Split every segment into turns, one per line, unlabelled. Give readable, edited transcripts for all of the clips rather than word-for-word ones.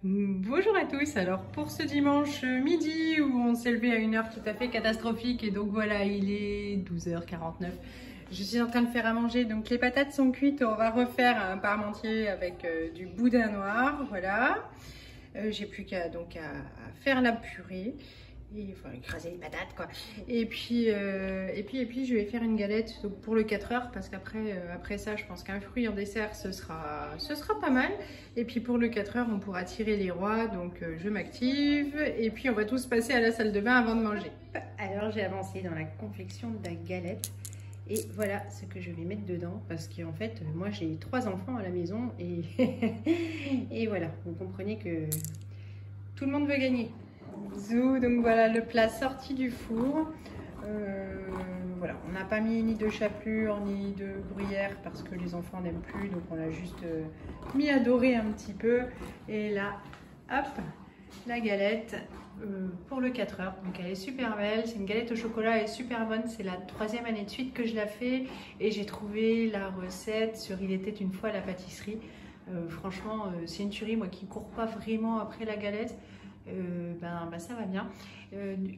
Bonjour à tous, alors pour ce dimanche midi où on s'est levé à une heure tout à fait catastrophique et donc voilà il est 12h49. Je suis en train de faire à manger, donc les patates sont cuites, on va refaire un parmentier avec du boudin noir, voilà. J'ai plus qu'à à faire la purée. Et, enfin, écraser les patates quoi. Et puis je vais faire une galette donc pour le 4 heures parce qu'après après ça je pense qu'un fruit en dessert ce sera pas mal. Et puis pour le 4 heures on pourra tirer les rois, donc je m'active et puis on va tous passer à la salle de bain avant de manger. Alors j'ai avancé dans la confection de la galette et voilà ce que je vais mettre dedans parce qu'en fait moi j'ai 3 enfants à la maison et et voilà, vous comprenez que tout le monde veut gagner. Zou, donc voilà le plat sorti du four. Voilà, on n'a pas mis ni de chapelure ni de gruyère parce que les enfants n'aiment plus, donc on l'a juste mis à dorer un petit peu. Et là, hop, la galette pour le 4 heures. Donc elle est super belle, c'est une galette au chocolat, elle est super bonne. C'est la 3e année de suite que je la fais et j'ai trouvé la recette sur Il était une fois la pâtisserie. Franchement, c'est une tuerie, moi qui ne cours pas vraiment après la galette. Ça va bien.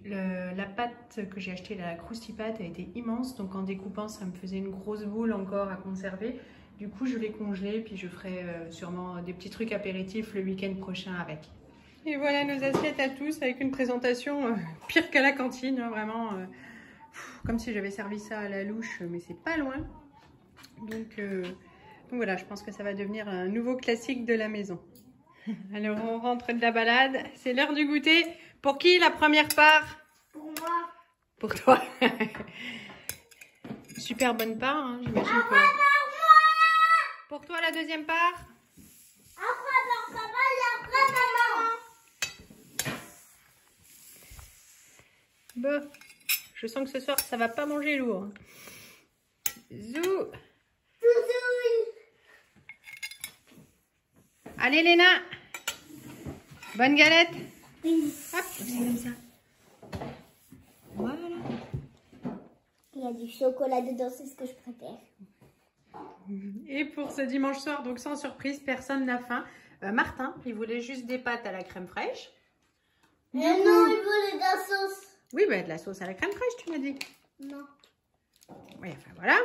La pâte que j'ai achetée, la Krusty Pâte, a été immense, donc en découpant ça me faisait une grosse boule encore à conserver. Du coup je l'ai congelée, puis je ferai sûrement des petits trucs apéritifs le week-end prochain avec. Et voilà nos assiettes à tous avec une présentation pire qu'à la cantine, hein, vraiment comme si j'avais servi ça à la louche, mais c'est pas loin. Donc voilà, je pense que ça va devenir un nouveau classique de la maison. Alors on rentre de la balade, c'est l'heure du goûter. Pour qui la première part?
Pour moi.
Pour toi. Super bonne part, hein, j'imagine que... Pour toi la deuxième part?
Après papa et après maman.
Bon, je sens que ce soir ça va pas manger lourd. Zou. Allez Léna, bonne galette.
Oui.
Hop, c'est comme ça. Voilà.
Il y a du chocolat dedans, c'est ce que je préfère.
Et pour ce dimanche soir, donc sans surprise, personne n'a faim. Martin, il voulait juste des pâtes à la crème fraîche.
Non, il voulait de la sauce.
Oui, bah, de la sauce à la crème fraîche, tu m'as dit.
Non.
Oui, enfin voilà.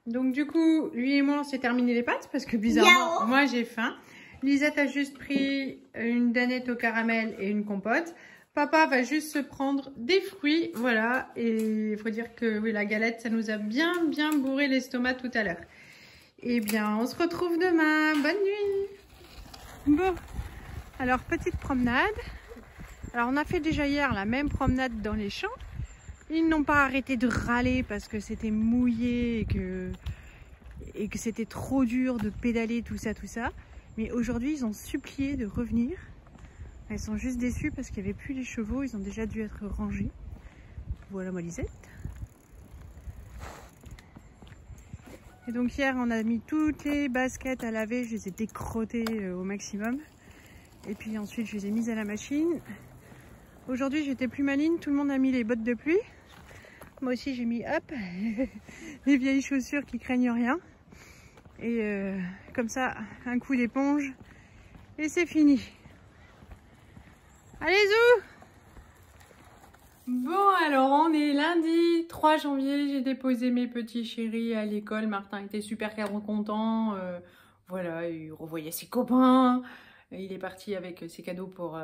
Donc du coup, lui et moi, on s'est terminé les pâtes parce que bizarrement, moi j'ai faim. Lisette a juste pris une danette au caramel et une compote. Papa va juste se prendre des fruits, voilà. Et il faut dire que oui, la galette, ça nous a bien bourré l'estomac tout à l'heure. Eh bien, on se retrouve demain. Bonne nuit. Bon, alors petite promenade. Alors on a fait déjà hier la même promenade dans les champs. Ils n'ont pas arrêté de râler parce que c'était mouillé et que c'était trop dur de pédaler, tout ça. Mais aujourd'hui, ils ont supplié de revenir. Ils sont juste déçus parce qu'il n'y avait plus les chevaux. Ils ont déjà dû être rangés. Voilà ma Lisette. Et donc hier, on a mis toutes les baskets à laver. Je les ai décrottées au maximum. Et puis ensuite, je les ai mises à la machine. Aujourd'hui, j'étais plus maligne. Tout le monde a mis les bottes de pluie. Moi aussi, j'ai mis, hop, les vieilles chaussures qui craignent rien. Et comme ça, un coup d'éponge et c'est fini. Allez, Zou! Bon, alors on est lundi 3 janvier, j'ai déposé mes petits chéris à l'école. Martin était super content. Voilà, il revoyait ses copains. Il est parti avec ses cadeaux pour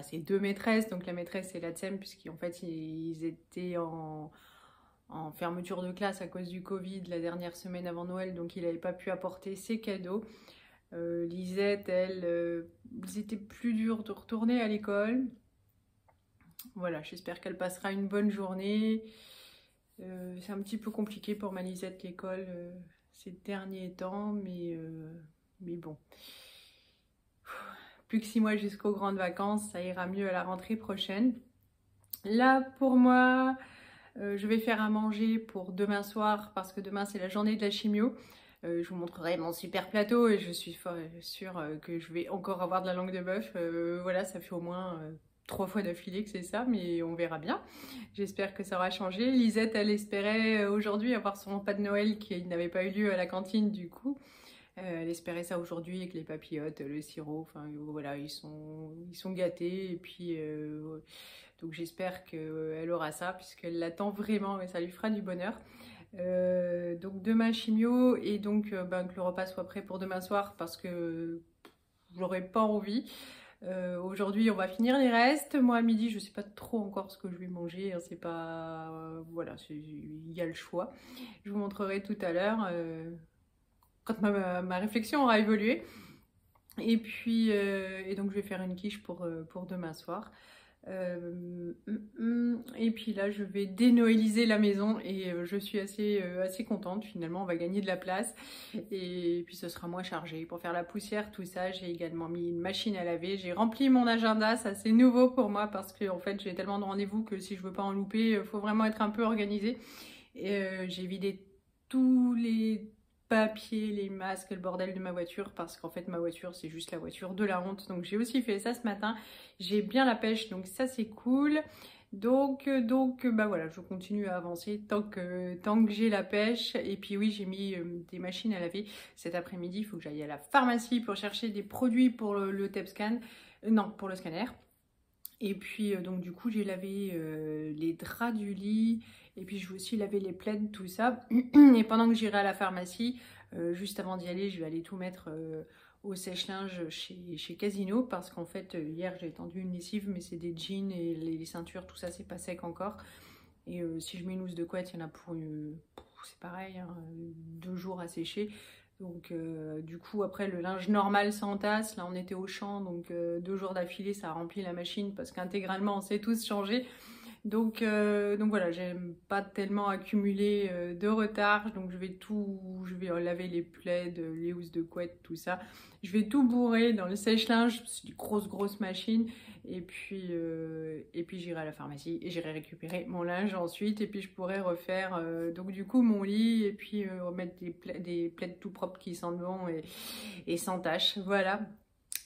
ses 2 maîtresses. Donc la maîtresse et la TSEM, puisqu'en fait ils étaient en fermeture de classe à cause du Covid la dernière semaine avant Noël, donc il n'avait pas pu apporter ses cadeaux. Lisette, elle, c'était plus dur de retourner à l'école. Voilà, j'espère qu'elle passera une bonne journée. C'est un petit peu compliqué pour ma Lisette l'école ces derniers temps, mais bon. Plus que 6 mois jusqu'aux grandes vacances, ça ira mieux à la rentrée prochaine. Là, pour moi... je vais faire à manger pour demain soir parce que demain c'est la journée de la chimio. Je vous montrerai mon super plateau et je suis sûre que je vais encore avoir de la langue de bœuf. Voilà, ça fait au moins 3 fois d'affilée que c'est ça, mais on verra bien. J'espère que ça aura changé. Lisette, elle espérait aujourd'hui avoir son repas de Noël qui n'avait pas eu lieu à la cantine du coup. Elle espérait ça aujourd'hui avec les papillotes, le sirop, enfin voilà, ils sont gâtés et puis donc j'espère qu'elle aura ça puisqu'elle l'attend vraiment et ça lui fera du bonheur. Donc demain chimio et donc que le repas soit prêt pour demain soir parce que j'aurais pas envie. Aujourd'hui on va finir les restes. Moi à midi je sais pas trop encore ce que je vais manger, hein, c'est pas voilà, il y a le choix. Je vous montrerai tout à l'heure quand ma réflexion aura évolué. Et puis et donc je vais faire une quiche pour demain soir. Et puis là je vais dénoëliser la maison et je suis assez contente. Finalement on va gagner de la place et puis ce sera moins chargé pour faire la poussière, tout ça. J'ai également mis une machine à laver, j'ai rempli mon agenda, ça c'est nouveau pour moi parce que en fait j'ai tellement de rendez-vous que si je veux pas en louper, il faut vraiment être un peu organisé. Et j'ai vidé tous les papiers, les masques, le bordel de ma voiture parce qu'en fait ma voiture c'est juste la voiture de la honte. Donc j'ai aussi fait ça ce matin, j'ai bien la pêche donc ça c'est cool. Donc bah voilà, je continue à avancer tant que j'ai la pêche. Et puis oui, j'ai mis des machines à laver cet après-midi. Il faut que j'aille à la pharmacie pour chercher des produits pour le TEPScan, non pour le scanner. Et puis donc du coup j'ai lavé les draps du lit et puis je vais aussi laver les plaids, tout ça. Et pendant que j'irai à la pharmacie, juste avant d'y aller, je vais aller tout mettre au sèche-linge chez Casino parce qu'en fait hier j'ai tendu une lessive mais c'est des jeans et les ceintures, tout ça c'est pas sec encore. Et si je mets une housse de couette, il y en a pour c'est pareil, hein, 2 jours à sécher. Donc du coup après le linge normal s'entasse, là on était au champ donc 2 jours d'affilée ça a rempli la machine parce qu'intégralement on s'est tous changés. Donc voilà, j'aime pas tellement accumuler de retard, donc je vais laver les plaids, les housses de couette, tout ça. Je vais tout bourrer dans le sèche-linge, c'est une grosse machine. Et puis j'irai à la pharmacie et j'irai récupérer mon linge ensuite. Et puis je pourrai refaire donc du coup mon lit et puis remettre des plaids tout propres qui sentent bon et sans tache. Voilà,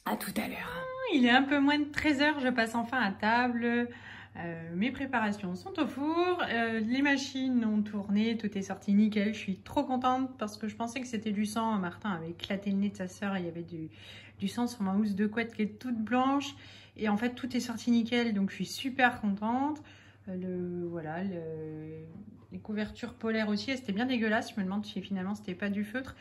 à tout à l'heure. Il est un peu moins de 13h, je passe enfin à table. Mes préparations sont au four, les machines ont tourné, tout est sorti nickel. Je suis trop contente parce que je pensais que c'était du sang. Martin avait éclaté le nez de sa soeur et il y avait du sang sur ma housse de couette qui est toute blanche. Et en fait tout est sorti nickel, donc je suis super contente. Voilà, les couvertures polaires aussi, elles étaient bien dégueulasses. Je me demande si finalement c'était pas du feutre.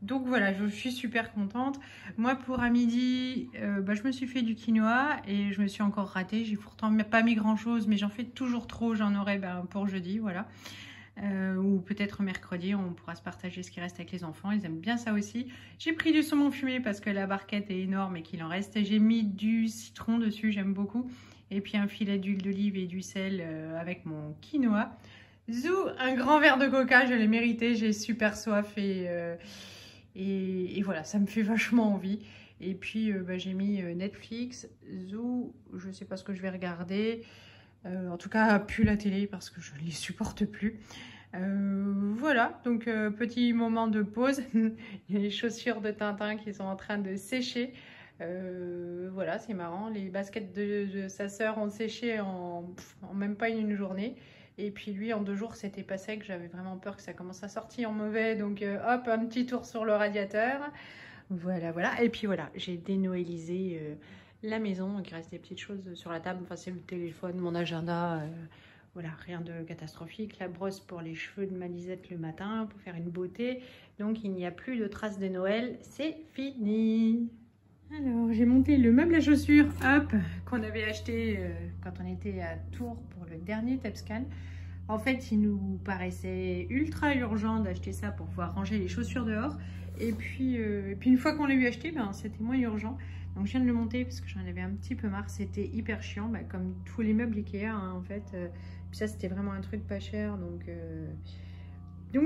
Donc voilà, je suis super contente. Moi pour à midi, je me suis fait du quinoa et je me suis encore ratée. J'ai pourtant pas mis grand chose, mais j'en fais toujours trop. J'en aurai pour jeudi, voilà. Ou peut-être mercredi, on pourra se partager ce qui reste avec les enfants. Ils aiment bien ça aussi. J'ai pris du saumon fumé parce que la barquette est énorme et qu'il en reste. J'ai mis du citron dessus, j'aime beaucoup. Et puis un filet d'huile d'olive et du sel avec mon quinoa. Zou, un grand verre de coca, je l'ai mérité. J'ai super soif et voilà, ça me fait vachement envie. Et puis j'ai mis Netflix, Zou, je sais pas ce que je vais regarder. En tout cas, plus la télé parce que je ne les supporte plus. Voilà, donc petit moment de pause. Il y a les chaussures de Tintin qui sont en train de sécher. Voilà, c'est marrant. Les baskets de sa sœur ont séché en même pas une journée. Et puis lui, en 2 jours, c'était pas sec. J'avais vraiment peur que ça commence à sortir en mauvais. Donc hop, un petit tour sur le radiateur. Voilà, voilà. Et puis voilà, j'ai dénoëlisé la maison. Donc il reste des petites choses sur la table. Enfin, c'est le téléphone, mon agenda. Voilà, rien de catastrophique. La brosse pour les cheveux de ma Lisette le matin pour faire une beauté. Donc il n'y a plus de traces de Noël. C'est fini. Alors, j'ai monté le meuble à chaussures, hop, qu'on avait acheté quand on était à Tours pour le dernier TEPScan. En fait, il nous paraissait ultra urgent d'acheter ça pour pouvoir ranger les chaussures dehors. Et puis une fois qu'on l'a eu acheté, c'était moins urgent. Donc, je viens de le monter parce que j'en avais un petit peu marre. C'était hyper chiant, comme tous les meubles Ikea, hein, en fait. Puis ça, c'était vraiment un truc pas cher, donc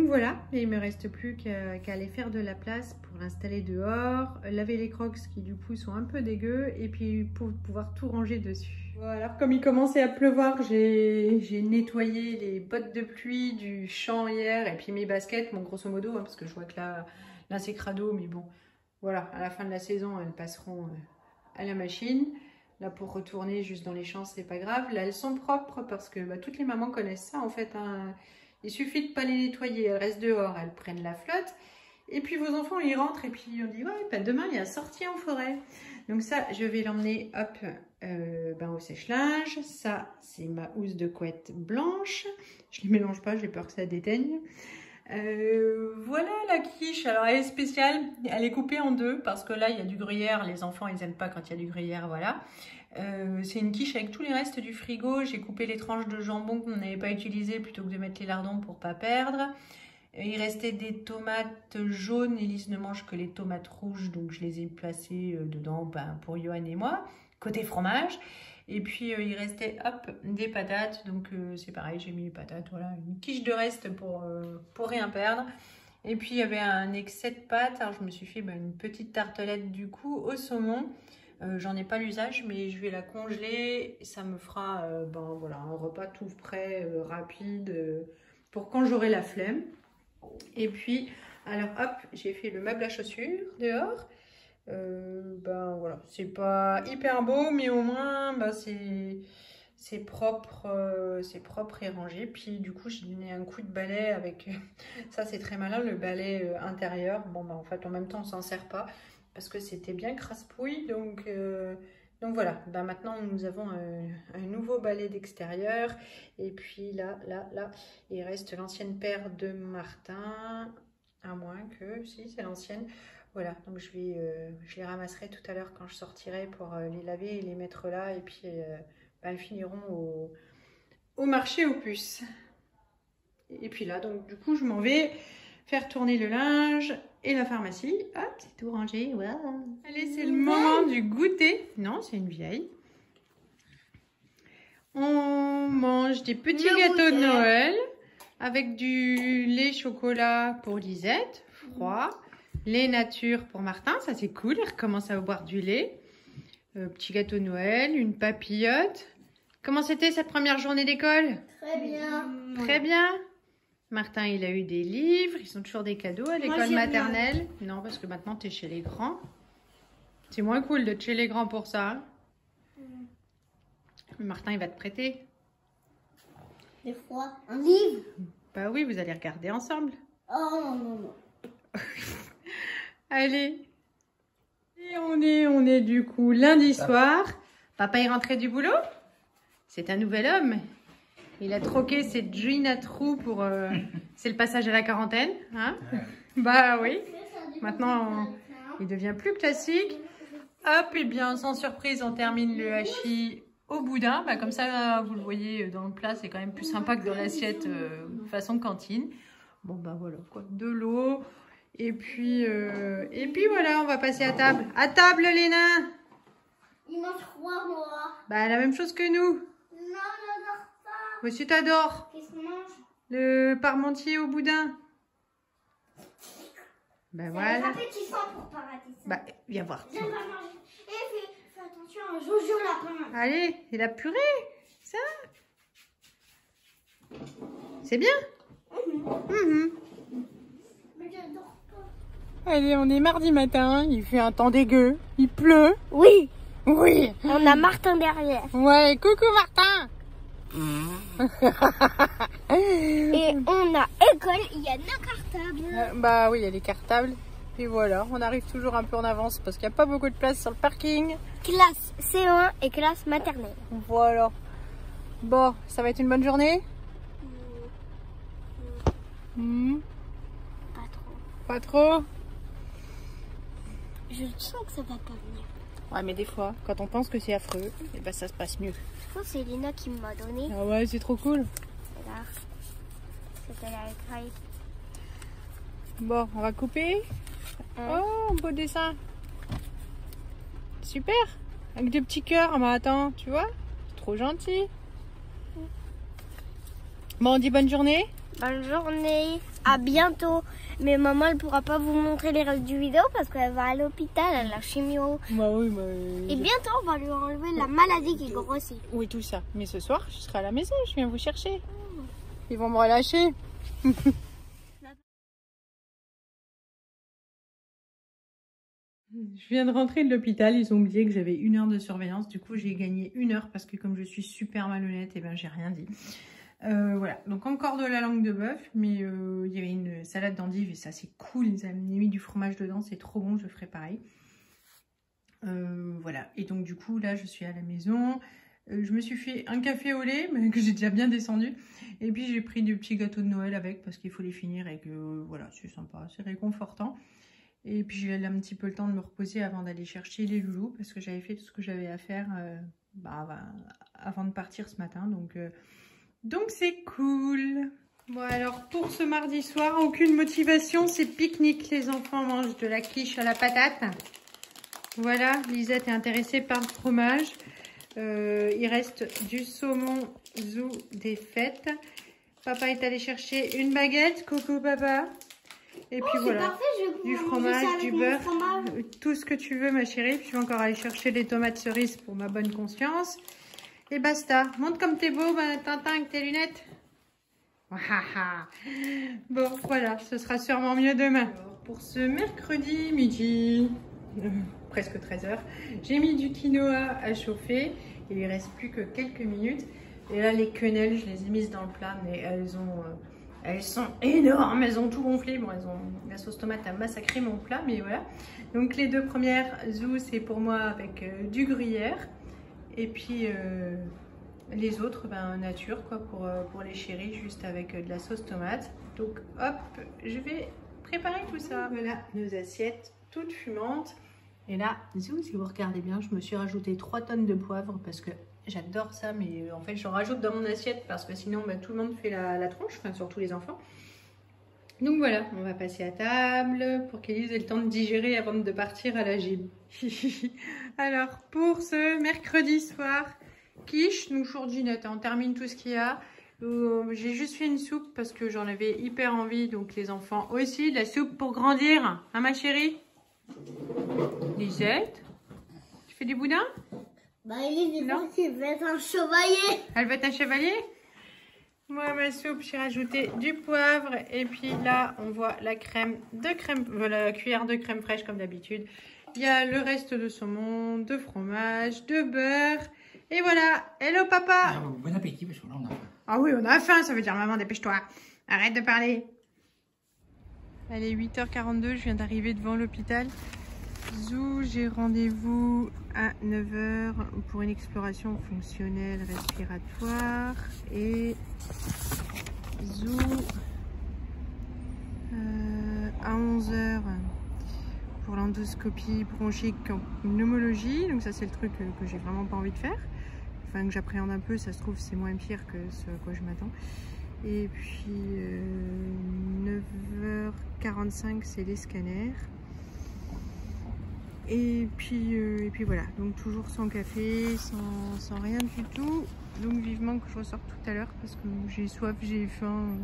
voilà, et il ne me reste plus qu'à aller faire de la place pour l'installer dehors, laver les crocs qui du coup sont un peu dégueux et puis pour pouvoir tout ranger dessus. Voilà, alors comme il commençait à pleuvoir, j'ai nettoyé les bottes de pluie du champ hier et puis mes baskets, grosso modo, hein, parce que je vois que là c'est crado, mais bon, voilà, à la fin de la saison, elles passeront à la machine. Là, pour retourner juste dans les champs, c'est pas grave. Là, elles sont propres parce que toutes les mamans connaissent ça en fait, hein. Il suffit de ne pas les nettoyer, elles restent dehors, elles prennent la flotte. Et puis vos enfants, ils rentrent et puis on dit, ouais, bah, demain, il y a sortie en forêt. Donc ça, je vais l'emmener, hop, au sèche-linge. Ça, c'est ma housse de couette blanche. Je ne les mélange pas, j'ai peur que ça déteigne. Voilà la quiche. Alors, elle est spéciale. Elle est coupée en deux parce que là, il y a du gruyère. Les enfants, ils n'aiment pas quand il y a du gruyère, voilà. C'est une quiche avec tous les restes du frigo. J'ai coupé les tranches de jambon qu'on n'avait pas utilisées plutôt que de mettre les lardons pour pas perdre. Il restait des tomates jaunes. Élise ne mange que les tomates rouges, donc je les ai placées dedans pour Johan et moi. Côté fromage. Et puis il restait hop des patates, donc c'est pareil, j'ai mis les patates, voilà, une quiche de reste pour rien perdre. Et puis il y avait un excès de pâtes, alors je me suis fait une petite tartelette du coup au saumon. J'en ai pas l'usage, mais je vais la congeler. Ça me fera voilà, un repas tout frais, rapide, pour quand j'aurai la flemme. Et puis, alors hop, j'ai fait le meuble à chaussures dehors. Voilà, c'est pas hyper beau, mais au moins c'est propre et rangé. Puis du coup, j'ai donné un coup de balai avec ça, c'est très malin, le balai intérieur. En fait, en même temps, on s'en sert pas parce que c'était bien crasse-pouille, donc voilà, maintenant nous avons un nouveau balai d'extérieur. Et puis là, il reste l'ancienne paire de Martin, à moins que, si c'est l'ancienne. Voilà, donc je les ramasserai tout à l'heure quand je sortirai pour les laver et les mettre là. Et puis elles finiront au marché aux puces. Et puis là, donc du coup, je m'en vais faire tourner le linge et la pharmacie. Hop, c'est tout rangé. Wow. Allez, c'est le moment du goûter. Non, c'est une vieille. On mange des petits gâteaux de Noël avec du lait chocolat pour Lisette, froid. Lait nature pour Martin, ça c'est cool, il recommence à boire du lait. Petit gâteau de Noël, une papillote. Comment c'était cette première journée d'école?
Très bien.
Très bien. Martin, il a eu des livres, ils ont toujours des cadeaux à l'école maternelle. Non, parce que maintenant tu es chez les grands. C'est moins cool d'être chez les grands pour ça. Martin, il va te prêter.
Des fois, un livre.
Bah oui, vous allez regarder ensemble.
Oh non.
Allez. Et on est du coup lundi soir. Papa est rentré du boulot. C'est un nouvel homme. Il a troqué ses jeans à trous pour... c'est le passage à la quarantaine. Hein? Bah oui. Maintenant, il devient plus classique. Hop, et bien, sans surprise, on termine le hachis au boudin. Comme ça, vous le voyez dans le plat, c'est quand même plus sympa que dans l'assiette façon cantine. Voilà quoi. De l'eau. Et puis voilà, on va passer à table. À table, les nains!
Il mange quoi, moi?
La même chose que nous.
Non, j'adore pas.
Monsieur t'adore.
Qu'est-ce qu'on mange?
Le parmentier au boudin. Voilà.
C'est appétissant pour pas rater ça.
Viens voir.
J'aime pas manger. Et fais attention à un Jojo lapin.
Allez, et la purée, ça. C'est bien.
Mais j'adore pas.
Allez, on est mardi matin, il fait un temps dégueu, il pleut.
Oui.
Oui.
On a Martin derrière.
Ouais, coucou Martin.
Et on a école, il y a nos cartables.
Oui, il y a les cartables. Et voilà, on arrive toujours un peu en avance parce qu'il n'y a pas beaucoup de place sur le parking.
Classe C1 et classe maternelle.
Voilà. Bon, ça va être une bonne journée?
Pas trop.
Pas trop?
Je sens que ça va pas venir.
Ouais, mais des fois, quand on pense que c'est affreux, ça se passe mieux.
Je pense que c'est Lina qui m'a donné.
Ah ouais, c'est trop cool.
Regarde. C'était la écraille.
Bon, on va couper. Oh, un beau dessin. Super. Avec des petits cœurs. Attends, tu vois? C'est trop gentil. Bon, on dit bonne journée.
Bonne journée. À bientôt. Mais maman, elle pourra pas vous montrer les restes du vidéo parce qu'elle va à l'hôpital, à la chimio.
Oui,
Et bientôt, on va lui enlever la maladie qui grossit.
Oui, tout ça. Mais ce soir, je serai à la maison. Je viens vous chercher. Ils vont me relâcher. Je viens de rentrer de l'hôpital, ils ont oublié que j'avais 1 heure de surveillance. Du coup, j'ai gagné 1 heure parce que comme je suis super malhonnête, j'ai rien dit. Voilà, donc encore de la langue de bœuf, mais il y avait une salade d'endives et ça c'est cool, ils avaient mis du fromage dedans, c'est trop bon, je ferai pareil. Voilà, et donc du coup là je suis à la maison, je me suis fait un café au lait, mais que j'ai déjà bien descendu, et puis j'ai pris des petits gâteaux de Noël avec, parce qu'il faut les finir et que voilà, c'est sympa, c'est réconfortant. Et puis j'ai eu un petit peu le temps de me reposer avant d'aller chercher les loulous, parce que j'avais fait tout ce que j'avais à faire avant de partir ce matin, donc c'est cool. Bon alors pour ce mardi soir, aucune motivation, c'est pique-nique. Les enfants mangent de la quiche à la patate. Voilà, Lisette est intéressée par le fromage. Il reste du saumon zou des fêtes. Papa est allé chercher une baguette, coucou papa. Et puis voilà, parfait, du fromage, du beurre, tout ce que tu veux ma chérie. Puis je vais encore aller chercher des tomates cerises pour ma bonne conscience. Et basta. Montre comme t'es beau, Tintin, avec tes lunettes. Bon, voilà, ce sera sûrement mieux demain. Alors, pour ce mercredi midi, presque 13h, j'ai mis du quinoa à chauffer. Il lui reste plus que quelques minutes. Et là, les quenelles, je les ai mises dans le plat, mais elles sont énormes. Elles ont tout gonflé. Bon, la sauce tomate a massacré mon plat, mais voilà. Donc, les deux premières zou, c'est pour moi avec du gruyère. Et puis les autres, nature quoi, pour les chéris, juste avec de la sauce tomate. Donc hop, je vais préparer tout ça. Voilà nos assiettes toutes fumantes. Et là, si vous regardez bien, je me suis rajouté 3 tonnes de poivre parce que j'adore ça. Mais en fait, j'en rajoute dans mon assiette parce que sinon, tout le monde fait la tronche, enfin surtout les enfants. Donc voilà, on va passer à table pour qu'Élise ait le temps de digérer avant de partir à la gym. Alors, pour ce mercredi soir, quiche, nous ginette, on termine tout ce qu'il y a. J'ai juste fait une soupe parce que j'en avais hyper envie, donc les enfants aussi. De la soupe pour grandir, hein ma chérie? Lisette, tu fais du boudin?
Élise, elle va être un chevalier.
Elle va être un chevalier? Moi, ma soupe, j'ai rajouté du poivre. Et puis là, on voit la la cuillère de crème fraîche comme d'habitude. Il y a le reste de saumon, de fromage, de beurre. Et voilà. Hello, papa.
Ah, bon appétit, parce que là, on a faim.
Ah oui, on a faim. Ça veut dire, maman, dépêche-toi. Arrête de parler. Allez, 8h42. Je viens d'arriver devant l'hôpital. Zou, j'ai rendez-vous à 9h pour une exploration fonctionnelle respiratoire. Et Zou à 11h pour l'endoscopie bronchique en pneumologie. Donc ça c'est le truc que j'ai vraiment pas envie de faire. Enfin que j'appréhende un peu, ça se trouve c'est moins pire que ce à quoi je m'attends. Et puis 9h45 c'est les scanners. Et puis voilà, donc toujours sans café, sans rien du tout. Donc vivement que je ressorte tout à l'heure parce que j'ai soif, j'ai faim.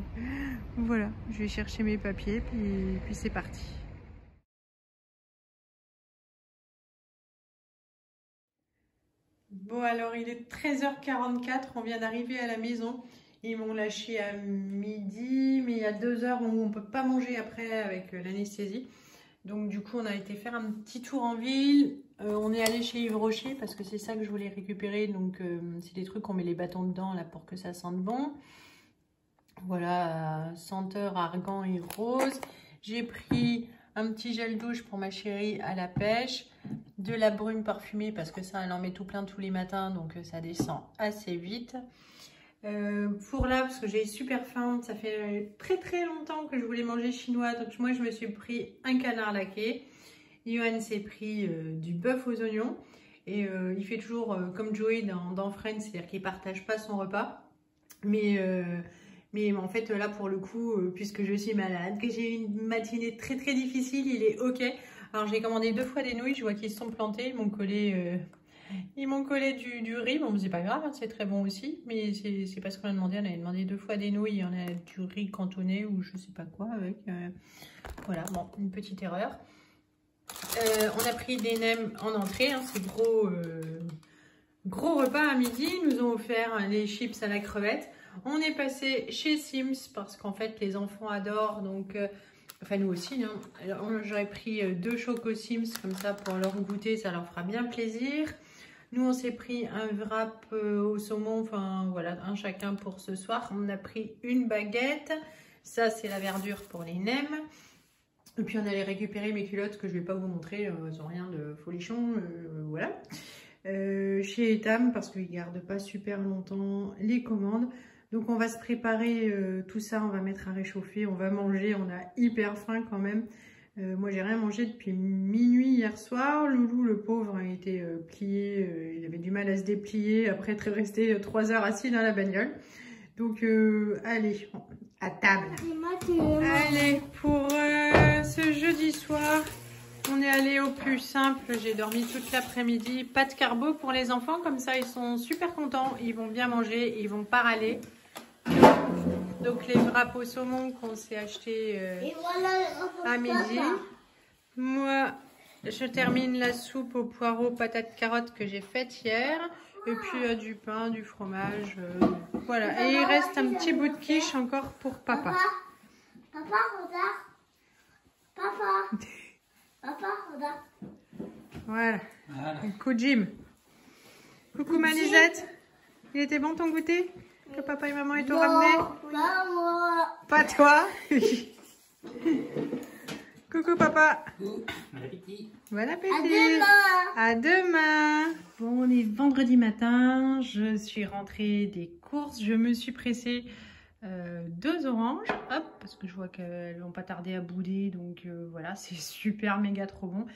Voilà, je vais chercher mes papiers puis c'est parti. Bon alors il est 13h44, on vient d'arriver à la maison. Ils m'ont lâché à midi, mais il y a 2 heures où on ne peut pas manger après avec l'anesthésie. Donc du coup on a été faire un petit tour en ville, on est allé chez Yves Rocher parce que c'est ça que je voulais récupérer, donc c'est des trucs qu'on met les bâtons dedans là pour que ça sente bon. Voilà, senteur argan et rose. J'ai pris un petit gel douche pour ma chérie à la pêche, de la brume parfumée parce que ça elle en met tout plein tous les matins donc ça descend assez vite. Pour là parce que j'ai super faim, ça fait très longtemps que je voulais manger chinois, donc moi je me suis pris un canard laqué. Yoann s'est pris du bœuf aux oignons et il fait toujours comme Joey dans Friends, c'est-à-dire qu'il partage pas son repas, mais en fait là pour le coup puisque je suis malade, que j'ai eu une matinée très difficile, il est ok. Alors j'ai commandé 2 fois des nouilles, je vois qu'ils se sont plantés, ils m'ont collé du riz. Bon, c'est pas grave, hein, c'est très bon aussi. Mais c'est pas ce qu'on a demandé. On avait demandé 2 fois des nouilles. On a du riz cantonné ou je sais pas quoi avec. Voilà, bon, une petite erreur. On a pris des nems en entrée. Hein, c'est gros repas à midi. Ils nous ont offert les chips à la crevette. On est passé chez Sims parce qu'en fait, les enfants adorent. Donc, enfin, nous aussi. Hein. J'aurais pris 2 chocos Sims comme ça pour leur goûter. Ça leur fera bien plaisir. Nous, on s'est pris un wrap au saumon, enfin voilà, un chacun pour ce soir. On a pris une baguette. Ça, c'est la verdure pour les nems. Et puis, on allait récupérer mes culottes que je ne vais pas vous montrer. Elles n'ont rien de folichon. Voilà. Chez Etam, parce qu'ils ne gardent pas super longtemps les commandes. Donc, on va se préparer tout ça. On va mettre à réchauffer. On va manger. On a hyper faim quand même. Moi, j'ai rien mangé depuis minuit hier soir. Loulou, le pauvre, il était plié. Il avait du mal à se déplier après être resté 3 heures assis dans la bagnole. Donc, allez, à table. Allez, pour ce jeudi soir, on est allé au plus simple. J'ai dormi toute l'après-midi. Pas de carbo pour les enfants. Comme ça, ils sont super contents. Ils vont bien manger. Ils vont pas râler. Donc, les wraps au saumon qu'on s'est achetés à midi. Moi, je termine la soupe aux poireaux, patates, carottes que j'ai faite hier. Et puis, du pain, du fromage. Voilà. Et il reste un petit bout de quiche encore pour papa.
Papa, regarde. Papa. Papa, regarde.
Voilà. Coucou Jim. Coucou Malisette. Il était bon ton goûter que papa et maman t'ont ramené?
Pas moi.
Pas toi. Coucou papa.
Bon appétit.
Bon appétit.
À demain.
À demain. Bon, on est vendredi matin. Je suis rentrée des courses. Je me suis pressée 2 oranges. Hop, parce que je vois qu'elles n'ont pas tardé à bouder. Donc voilà, c'est super méga trop bon.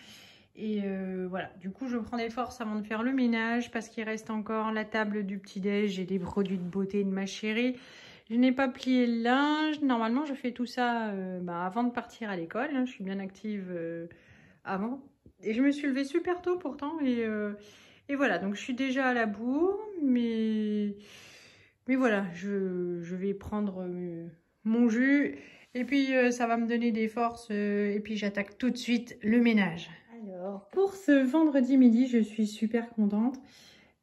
Et voilà, du coup, je prends des forces avant de faire le ménage parce qu'il reste encore la table du petit-déj. J'ai des produits de beauté de ma chérie. Je n'ai pas plié le linge. Normalement, je fais tout ça avant de partir à l'école. Hein. Je suis bien active avant. Et je me suis levée super tôt pourtant. Et voilà, donc je suis déjà à la bourre. Mais voilà, je vais prendre mon jus. Et puis, ça va me donner des forces. Et puis, j'attaque tout de suite le ménage. Alors, pour ce vendredi midi, je suis super contente.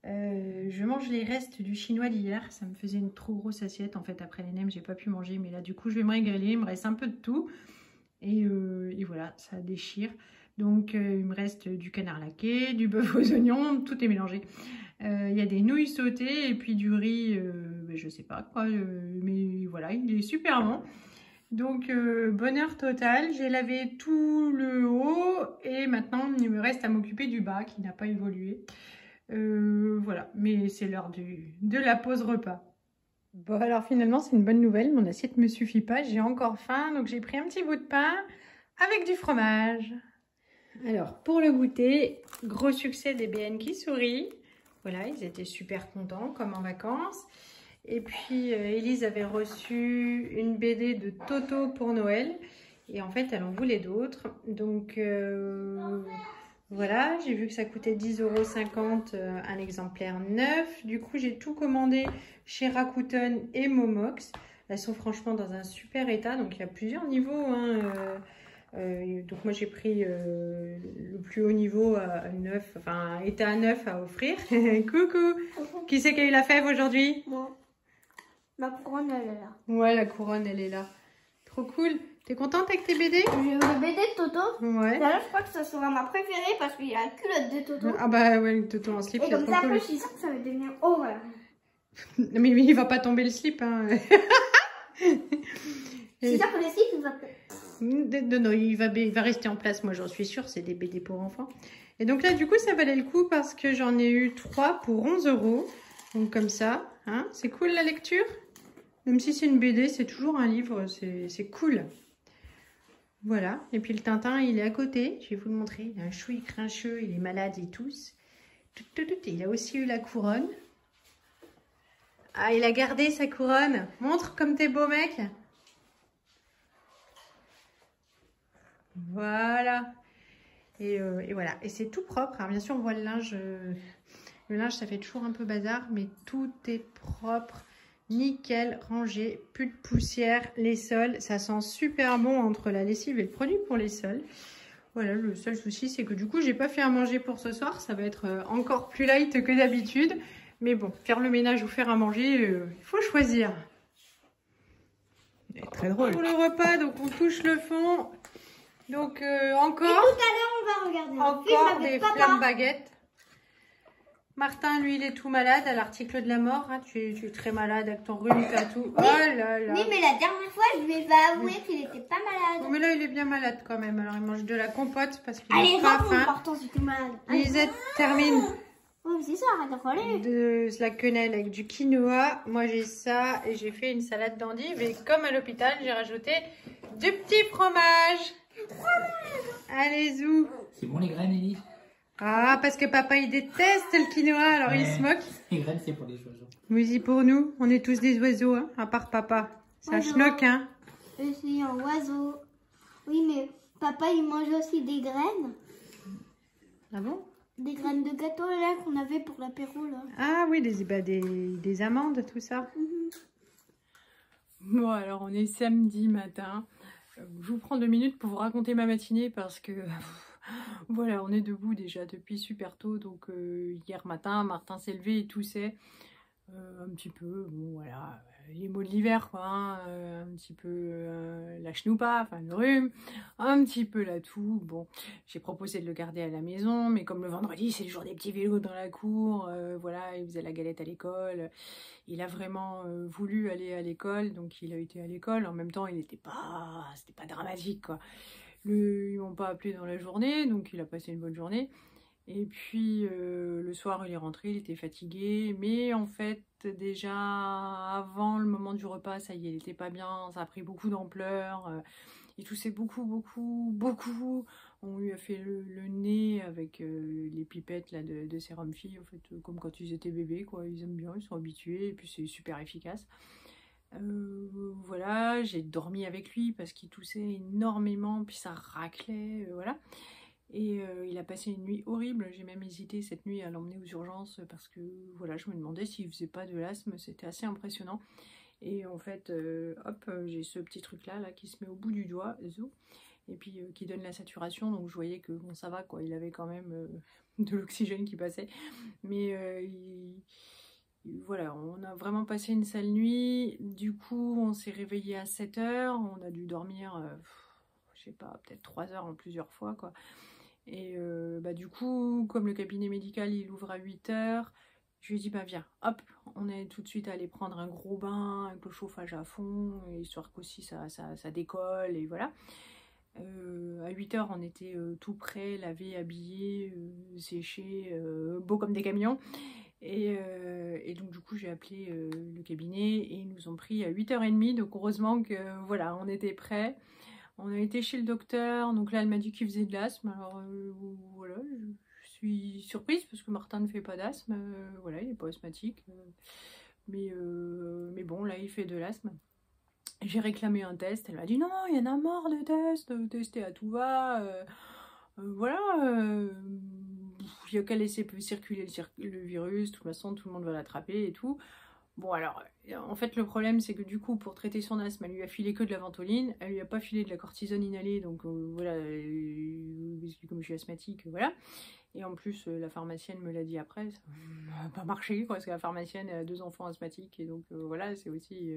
Je mange les restes du chinois d'hier. Ça me faisait une trop grosse assiette. En fait, après les nems, j'ai pas pu manger. Mais là, du coup, je vais me régaler. Il me reste un peu de tout. Et voilà, ça déchire. Donc, il me reste du canard laqué, du bœuf aux oignons. Tout est mélangé. Il y a des nouilles sautées et puis du riz. Je sais pas quoi. Mais voilà, il est super bon. Donc, bonheur total. J'ai lavé tout le haut et maintenant, il me reste à m'occuper du bas qui n'a pas évolué. Voilà, mais c'est l'heure de la pause repas. Bon, alors finalement, c'est une bonne nouvelle. Mon assiette ne me suffit pas. J'ai encore faim, donc j'ai pris un petit bout de pain avec du fromage. Alors, pour le goûter, gros succès des BN qui sourient. Voilà, ils étaient super contents, comme en vacances. Et puis, Elise avait reçu une BD de Toto pour Noël. Et en fait, elle en voulait d'autres. Donc, voilà, j'ai vu que ça coûtait 10,50 € un exemplaire neuf. Du coup, j'ai tout commandé chez Rakuten et Momox. Elles sont franchement dans un super état. Donc, il y a plusieurs niveaux. Hein. Donc, moi, j'ai pris le plus haut niveau à neuf, enfin, état à neuf à offrir. Coucou! Qui c'est qui a eu la fève aujourd'hui?
Moi. Ma couronne, elle est là.
Ouais, la couronne, elle est là. Trop cool. T'es contente avec tes BD?
J'ai le BD de Toto.
Ouais.
D'ailleurs, je crois que ça sera ma préférée parce qu'il y a la culotte de Toto.
Ah bah ouais, le Toto en slip,
Et
c'est
comme
trop
ça,
cool.
après, je suis sûre que ça va devenir horreur.
Mais il va pas tomber le slip, hein.
C'est sûr que le slip, il va...
Non, il va rester en place, moi j'en suis sûre, c'est des BD pour enfants. Et donc là, du coup, ça valait le coup parce que j'en ai eu 3 pour 11 €. Donc comme ça, hein, c'est cool la lecture. Même si c'est une BD, c'est toujours un livre, c'est cool. Voilà, et puis le Tintin, il est à côté, je vais vous le montrer. Il a un chouï grincheux, il est malade et tous. Il a aussi eu la couronne. Ah, il a gardé sa couronne. Montre comme t'es beau mec. Voilà. Et voilà, et c'est tout propre. Alors, bien sûr, on voit le linge. Le linge, ça fait toujours un peu bazar, mais tout est propre. Nickel, rangé, plus de poussière, les sols, ça sent super bon entre la lessive et le produit pour les sols. Voilà, le seul souci, c'est que du coup, j'ai pas fait à manger pour ce soir. Ça va être encore plus light que d'habitude. Mais bon, faire le ménage ou faire à manger, il faut choisir. C'est très drôle. Pour le repas, donc on touche le fond. Donc encore...
Et tout à l'heure, on va regarder
encore des flammes baguettes. Martin, lui, il est tout malade à l'article de la mort. Hein. Tu es très malade avec ton rhume et tout. Oh là là.
Oui, mais la dernière fois, je lui ai pas avoué qu'il était pas malade.
Mais là, il est bien malade quand même. Alors, il mange de la compote parce qu'il
Allez,
n'a pas
rentre,
faim.
pourtant, c'était malade.
Lisette termine
Oui, c'est ça, arrête de râler.
de la quenelle avec du quinoa. Moi, j'ai ça et j'ai fait une salade d'endive. Et comme à l'hôpital, j'ai rajouté du petit fromage. Allez, zou.
C'est bon les graines, Ellie?
Ah, parce que papa, il déteste le quinoa, alors il se moque.
Les graines, c'est pour les oiseaux.
Mais si pour nous, on est tous des oiseaux, hein, à part papa. Ça
Bonjour.
schnock, hein.
Je suis un oiseau. Oui, mais papa, il mange aussi des graines.
Ah bon?
Des graines de gâteau, là, qu'on avait pour l'apéro, là.
Ah oui, des amandes, tout ça. Bon, alors on est samedi matin. Je vous prends 2 minutes pour vous raconter ma matinée parce que voilà, on est debout déjà depuis super tôt. Donc hier matin, Martin s'est levé et toussait un petit peu. Bon voilà, les mots de l'hiver quoi. Hein, un petit peu la chenoupa, enfin le rhume, un petit peu la toux. Bon, j'ai proposé de le garder à la maison, mais comme le vendredi c'est le jour des petits vélos dans la cour, voilà, il faisait la galette à l'école. Il a vraiment voulu aller à l'école, donc il a été à l'école. En même temps, c'était pas dramatique, quoi. Ils m'ont pas appelé dans la journée, donc il a passé une bonne journée. Et puis le soir, il est rentré, il était fatigué. Mais en fait, déjà avant le moment du repas, ça y est, il était pas bien. Ça a pris beaucoup d'ampleur. Il toussait beaucoup. On lui a fait le nez avec les pipettes là, de sérum fille, en fait, comme quand ils étaient bébés, quoi. Ils aiment bien, ils sont habitués, et puis c'est super efficace. Voilà, j'ai dormi avec lui parce qu'il toussait énormément, puis ça raclait, voilà. Et il a passé une nuit horrible. J'ai même hésité cette nuit à l'emmener aux urgences parce que voilà, je me demandais s'il faisait pas de l'asthme. C'était assez impressionnant. Et en fait, hop, j'ai ce petit truc là qui se met au bout du doigt, et puis qui donne la saturation. Donc je voyais que bon, ça va quoi. Il avait quand même de l'oxygène qui passait. Mais voilà, on a vraiment passé une sale nuit. Du coup, on s'est réveillé à 7 h. On a dû dormir, je sais pas, peut-être 3 heures en plusieurs fois quoi. Et du coup, comme le cabinet médical il ouvre à 8 h, je lui ai dit bah viens, hop, on est tout de suite allé prendre un gros bain avec le chauffage à fond, histoire qu'aussi ça décolle et voilà. À 8 h on était tout prêt, lavé, habillé, séché, beau comme des camions. Et donc du coup j'ai appelé le cabinet et ils nous ont pris à 8 h 30, donc heureusement que voilà, on était prêts. On a été chez le docteur, donc là elle m'a dit qu'il faisait de l'asthme, alors voilà, je suis surprise parce que Martin ne fait pas d'asthme, voilà, il n'est pas asthmatique, mais bon là il fait de l'asthme. J'ai réclamé un test, elle m'a dit non, il y en a marre des tests, tester à tout va, voilà, il n'y a qu'à laisser circuler le virus, de toute façon tout le monde va l'attraper et tout. Bon alors, en fait le problème c'est que du coup pour traiter son asthme, elle lui a filé que de la ventoline, elle lui a pas filé de la cortisone inhalée, donc voilà, comme je suis asthmatique, voilà. Et en plus la pharmacienne me l'a dit après, ça n'a pas marché quoi, parce que la pharmacienne a 2 enfants asthmatiques, et donc voilà, c'est aussi...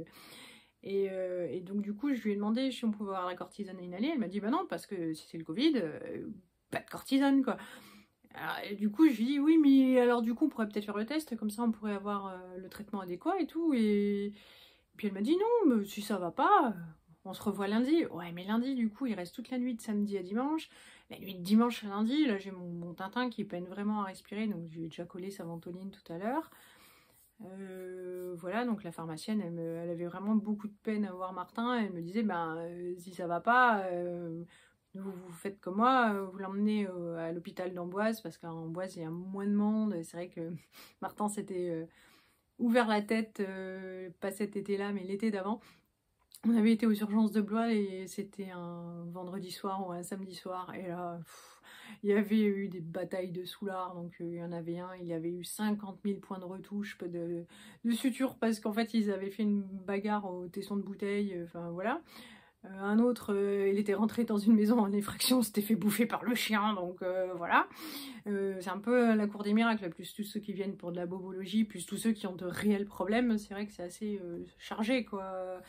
Et donc du coup je lui ai demandé si on pouvait avoir la cortisone inhalée, elle m'a dit bah non, parce que si c'est le Covid, pas de cortisone quoi. Alors, et du coup je lui ai dit oui, mais alors du coup on pourrait peut-être faire le test, comme ça on pourrait avoir le traitement adéquat et tout. Et puis elle m'a dit non, mais si ça va pas, on se revoit lundi. Ouais, mais lundi du coup il reste toute la nuit de samedi à dimanche. La nuit de dimanche à lundi, là j'ai mon Tintin qui peine vraiment à respirer, donc je lui ai déjà collé sa ventoline tout à l'heure. Voilà, donc la pharmacienne elle avait vraiment beaucoup de peine à voir Martin. Elle me disait si ça va pas, vous faites comme moi, vous l'emmenez à l'hôpital d'Amboise, parce qu'en Amboise il y a moins de monde. C'est vrai que Martin s'était ouvert la tête, pas cet été là mais l'été d'avant. On avait été aux urgences de Blois et c'était un vendredi soir ou un samedi soir, et là il y avait eu des batailles de soulards. Donc il y en avait un, il y avait eu 50 000 points de retouche, de suture, parce qu'en fait ils avaient fait une bagarre au tesson de bouteille, enfin voilà. Un autre, il était rentré dans une maison en effraction, s'était fait bouffer par le chien, donc voilà. C'est un peu la cour des miracles, plus tous ceux qui viennent pour de la bobologie, plus tous ceux qui ont de réels problèmes. C'est vrai que c'est assez chargé, quoi.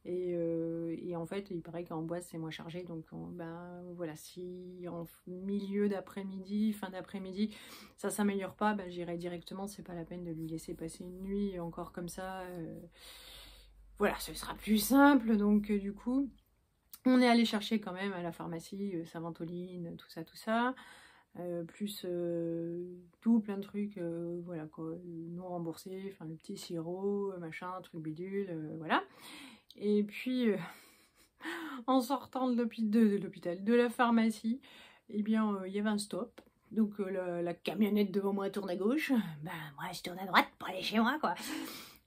Et en fait, il paraît qu'en boîte, c'est moins chargé. Donc, ben, voilà, si en milieu d'après-midi, fin d'après-midi, ça s'améliore pas, ben, j'irai directement. C'est pas la peine de lui laisser passer une nuit encore comme ça. Voilà, ce sera plus simple. Donc, du coup, on est allé chercher quand même à la pharmacie Savantoline, tout ça. Plus tout plein de trucs, voilà quoi, non remboursés, enfin le petit sirop, machin, truc bidule, voilà. Et puis, en sortant de l'hôpital, de la pharmacie, eh bien, il y avait un stop. Donc, la camionnette devant moi tourne à gauche. Ben, moi, je tourne à droite pour aller chez moi, quoi.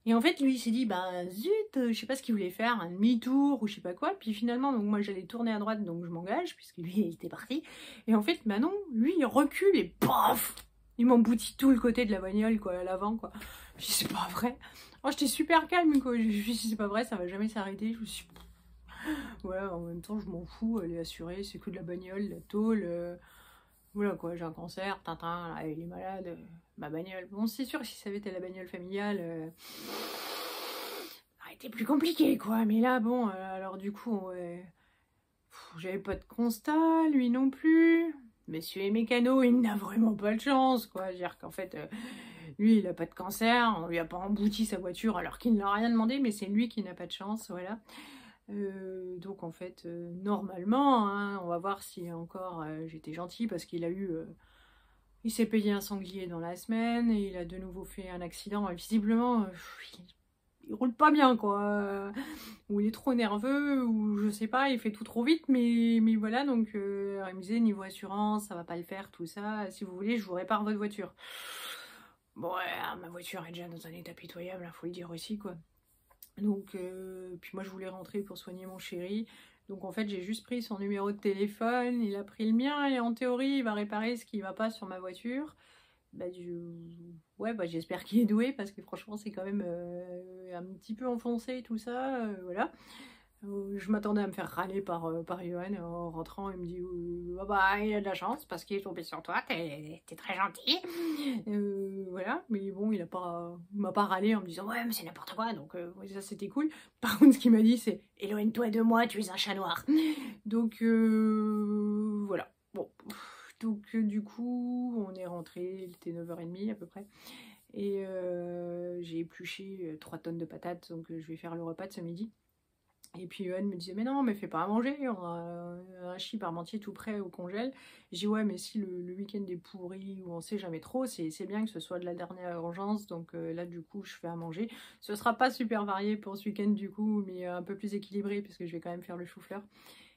Et en fait, lui, il s'est dit, bah, zut, je sais pas ce qu'il voulait faire, un demi-tour ou je sais pas quoi. Puis finalement, donc moi, j'allais tourner à droite, donc je m'engage, puisque lui, il était parti. Et en fait, bah non, lui, il recule et paf, il m'emboutit tout le côté de la bagnole, quoi, à l'avant, quoi. Je dis, c'est pas vrai. Oh, j'étais super calme, quoi. Je me suis dit, c'est pas vrai, ça va jamais s'arrêter. Je me suis dit, ouais, en même temps, je m'en fous, elle est assurée, c'est que de la bagnole, la tôle. Voilà quoi, j'ai un cancer, Tintin, là, il est malade, ma bagnole. Bon, c'est sûr, si ça avait été la bagnole familiale, ça aurait été plus compliqué quoi. Mais là, bon, alors du coup, ouais, j'avais pas de constat, lui non plus. Monsieur et mécano, il n'a vraiment pas de chance quoi. C'est-à-dire qu'en fait, lui, il a pas de cancer, on lui a pas embouti sa voiture alors qu'il n'a rien demandé, mais c'est lui qui n'a pas de chance, voilà. Donc en fait, normalement, hein, on va voir si encore j'étais gentille parce qu'il a eu, il s'est payé un sanglier dans la semaine et il a de nouveau fait un accident. Et visiblement, il roule pas bien quoi, ou il est trop nerveux, ou je sais pas, il fait tout trop vite, mais voilà. Donc il me disait niveau assurance, ça va pas le faire, tout ça. Si vous voulez, je vous répare votre voiture. Bon, ouais, ma voiture est déjà dans un état pitoyable, faut le dire aussi quoi. Donc, puis moi je voulais rentrer pour soigner mon chéri. Donc en fait j'ai juste pris son numéro de téléphone, il a pris le mien et en théorie il va réparer ce qui va pas sur ma voiture. Bah, ouais, bah, j'espère qu'il est doué parce que franchement c'est quand même un petit peu enfoncé tout ça, voilà. Je m'attendais à me faire râler par Johan en rentrant. Il me dit oh bah, il a de la chance parce qu'il est tombé sur toi, t'es très gentil. Voilà, mais bon, il m'a pas râlé en me disant ouais, mais c'est n'importe quoi. Donc, ouais, ça c'était cool. Par contre, ce qu'il m'a dit, c'est éloigne-toi de moi, tu es un chat noir. Donc, voilà. Bon, donc, du coup, on est rentré, il était 9h30 à peu près. Et j'ai épluché 3 tonnes de patates, donc je vais faire le repas de ce midi. Et puis Yoann me disait mais non mais fais pas à manger, on a un chip parmentier tout prêt au congèle. J'ai dit ouais mais si le week-end est pourri ou on sait jamais trop, c'est bien que ce soit de la dernière urgence. Donc là du coup je fais à manger. Ce sera pas super varié pour ce week-end du coup, mais un peu plus équilibré parce que je vais quand même faire le chou-fleur.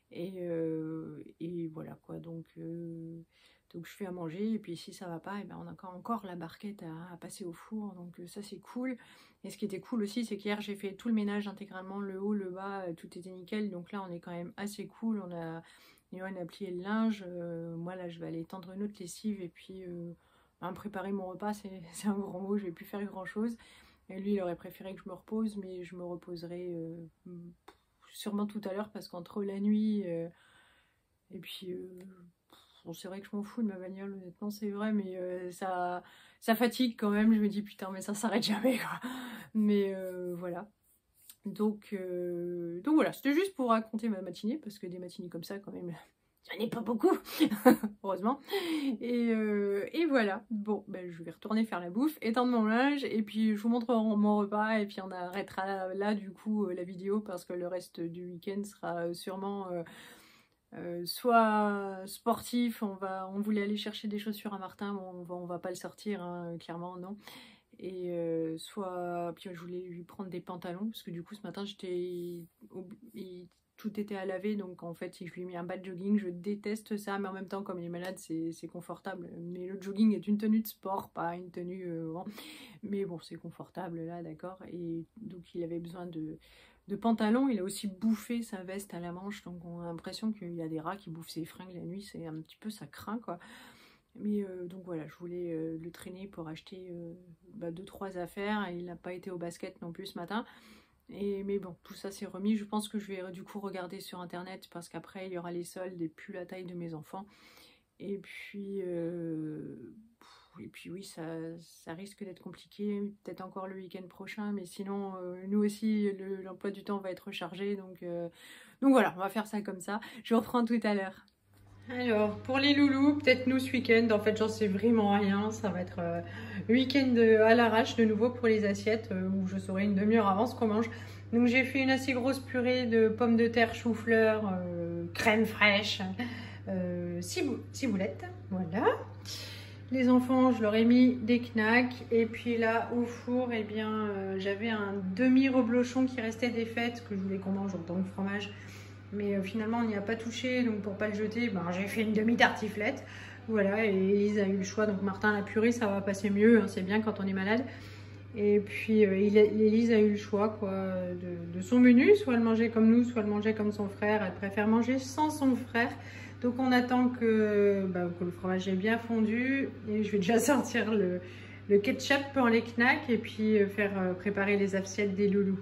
Et voilà quoi, donc je fais à manger et puis si ça va pas, et ben on a encore la barquette à passer au four, donc ça c'est cool. Et ce qui était cool aussi, c'est qu'hier j'ai fait tout le ménage intégralement, le haut, le bas, tout était nickel, donc là on est quand même assez cool. Yoann a plié le linge, moi là je vais aller tendre une autre lessive et puis préparer mon repas, c'est un grand mot, je vais plus faire grand chose. Et lui il aurait préféré que je me repose, mais je me reposerai sûrement tout à l'heure parce qu'entre la nuit et puis bon, c'est vrai que je m'en fous de ma bagnole, honnêtement c'est vrai, mais ça fatigue quand même. Je me dis putain mais ça s'arrête jamais quoi. Mais voilà. Donc voilà, c'était juste pour raconter ma matinée parce que des matinées comme ça quand même j'en ai pas beaucoup heureusement. Et voilà, bon ben, je vais retourner faire la bouffe, étendre mon linge et puis je vous montre mon repas et puis on arrêtera là du coup la vidéo parce que le reste du week-end sera sûrement soit sportif. On voulait aller chercher des chaussures à Martin, bon, on va pas le sortir hein, clairement non. Et soit puis je voulais lui prendre des pantalons parce que du coup ce matin tout était à laver, donc en fait je lui ai mis un bas de jogging. Je déteste ça, mais en même temps comme il est malade c'est confortable. Mais le jogging est une tenue de sport, pas une tenue mais bon c'est confortable là, d'accord. Et donc il avait besoin de pantalons. Il a aussi bouffé sa veste à la manche, donc on a l'impression qu'il y a des rats qui bouffent ses fringues la nuit, c'est un petit peu, ça craint quoi. Mais donc voilà, je voulais le traîner pour acheter 2-3 affaires. Et il n'a pas été au basket non plus ce matin. Mais bon, tout ça c'est remis. Je pense que je vais du coup regarder sur internet parce qu'après il y aura les soldes et plus la taille de mes enfants. Et puis Et puis oui, ça risque d'être compliqué, peut-être encore le week-end prochain, mais sinon, nous aussi, l'emploi du temps va être chargé. Donc voilà, on va faire ça comme ça. Je vous reprends tout à l'heure. Alors, pour les loulous, peut-être nous ce week-end, en fait, j'en sais vraiment rien. Ça va être week-end à l'arrache de nouveau pour les assiettes, où je saurai une demi-heure avant ce qu'on mange. Donc j'ai fait une assez grosse purée de pommes de terre, chou-fleur, crème fraîche, ciboulettes, voilà. Les enfants, je leur ai mis des knacks. Et puis là, au four, eh bien, j'avais un demi-reblochon qui restait des fêtes, que je voulais qu'on mange en tant que fromage. Mais finalement, on n'y a pas touché. Donc pour pas le jeter, ben, j'ai fait une demi-tartiflette. Voilà, et Elise a eu le choix. Donc Martin, la purée, ça va passer mieux. Hein, c'est bien quand on est malade. Et puis Elise a eu le choix quoi, de son menu. Soit elle mangeait comme nous, soit elle mangeait comme son frère. Elle préfère manger sans son frère. Donc on attend que le fromage est bien fondu. Et je vais déjà sortir le ketchup pour les knacks. Et puis faire préparer les assiettes des loulous.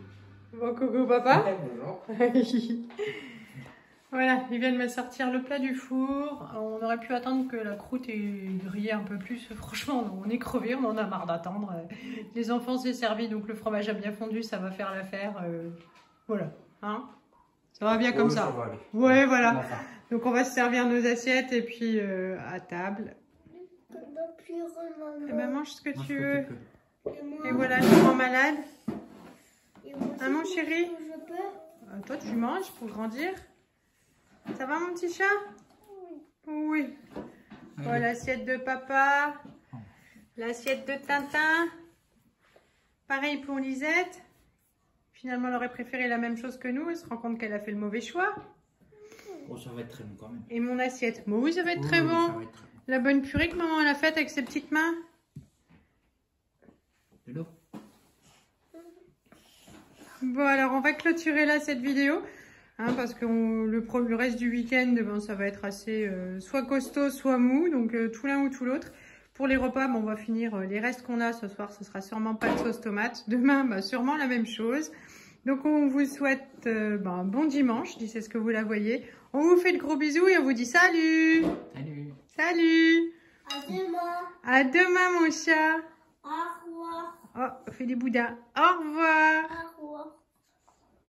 Bon, coucou papa.
Bonjour.
Voilà, ils viennent me sortir le plat du four. On aurait pu attendre que la croûte ait grillé un peu plus. Franchement, on est crevés, on en a marre d'attendre. Les enfants s'est servi, donc le fromage a bien fondu, ça va faire l'affaire. Voilà, hein, ça va bien comme ça.
Va aller.
Ouais, voilà. Donc on va se servir nos assiettes et puis à table. Et ben mange ce que tu veux. Et voilà, le grand malade. Ah mon chéri, toi tu manges pour grandir. Ça va mon petit chat? Oui. Voilà l'assiette de papa. L'assiette de Tintin. Pareil pour Lisette. Finalement, elle aurait préféré la même chose que nous. Elle se rend compte qu'elle a fait le mauvais choix.
Bon, ça va être très bon quand même.
Et mon assiette. Bon, oui, ça va être très bon.
Ça va être très bon.
La bonne purée que maman elle a faite avec ses petites mains.
De l'eau.
Bon, alors on va clôturer là cette vidéo. Hein, parce que le reste du week-end, ben, ça va être assez soit costaud, soit mou. Donc tout l'un ou tout l'autre. Pour les repas, on va finir les restes qu'on a ce soir. Ce sera sûrement pas de sauce tomate. Demain, sûrement la même chose. Donc on vous souhaite un bon dimanche, si c'est ce que vous la voyez. On vous fait de gros bisous et on vous dit salut.
Salut.
Salut.
À demain.
À demain mon chat.
Au revoir.
Oh, fais des bouddhas. Au revoir.
Au revoir.